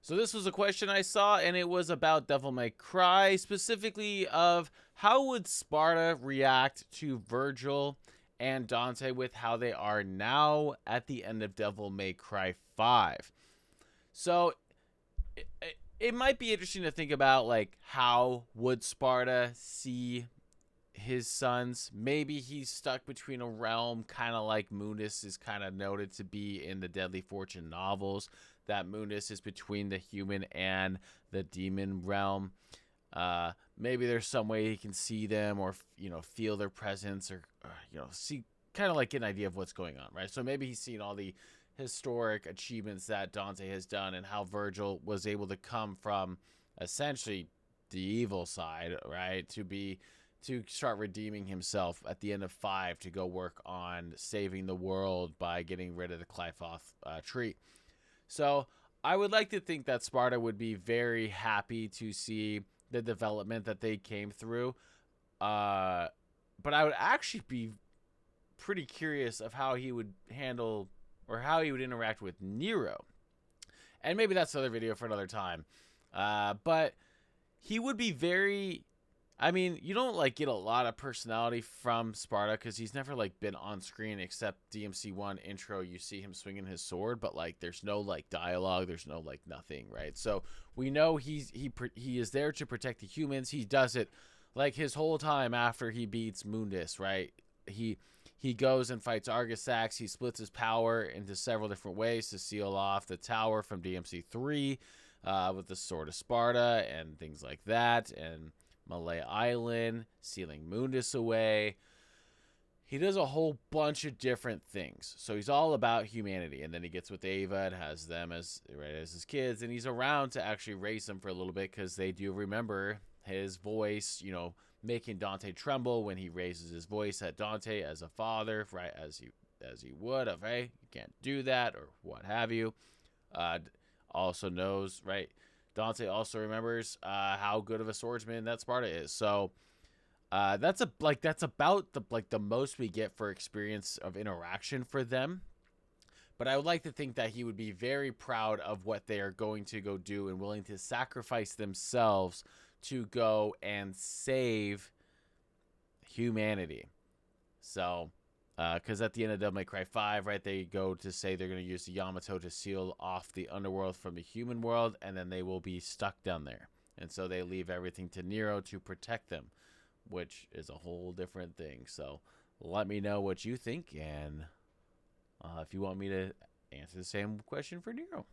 So this was a question I saw, and it was about Devil May Cry, specifically of how would Sparda react to Vergil and Dante with how they are now at the end of Devil May Cry 5. So it might be interesting to think about, like, how would Sparda see his sons. Maybe he's stuck between a realm, kind of like Mundus is kind of noted to be in the Deadly Fortune novels. That Mundus is between the human and the demon realm. Maybe there's some way he can see them, or feel their presence, or see, kind of like get an idea of what's going on, right? So maybe he's seen all the historic achievements that Dante has done, and how Vergil was able to come from essentially the evil side, right, to start redeeming himself at the end of 5 to go work on saving the world by getting rid of the Qliphoth tree. So I would like to think that Sparda would be very happy to see the development that they came through. But I would actually be pretty curious of how he would handle, or how he would interact with Nero. And maybe that's another video for another time. But he would be very, I mean, you don't like get a lot of personality from Sparda because he's never like been on screen except DMC1 intro. You see him swinging his sword, but like there's no like dialogue, there's no like nothing, right? So we know he is there to protect the humans. He does it like his whole time after he beats Mundus, right? He goes and fights Argisax. He splits his power into several different ways to seal off the tower from DMC3 with the Sword of Sparda and things like that, and Malay Island, sealing Mundus away. He does a whole bunch of different things. So he's all about humanity. And then he gets with Ava and has them as his kids. And he's around to actually raise them for a little bit because they do remember his voice, making Dante tremble when he raises his voice at Dante as a father, right? As he would of, hey, you can't do that, or what have you. Also knows, right? Dante also remembers how good of a swordsman that Sparda is. So that's about the most we get for experience of interaction for them. But I would like to think that he would be very proud of what they are going to go do and willing to sacrifice themselves to go and save humanity. So, because at the end of Devil May Cry 5, right, they go to say they're going to use the Yamato to seal off the underworld from the human world, and then they will be stuck down there. And so they leave everything to Nero to protect them, which is a whole different thing. So let me know what you think, and if you want me to answer the same question for Nero.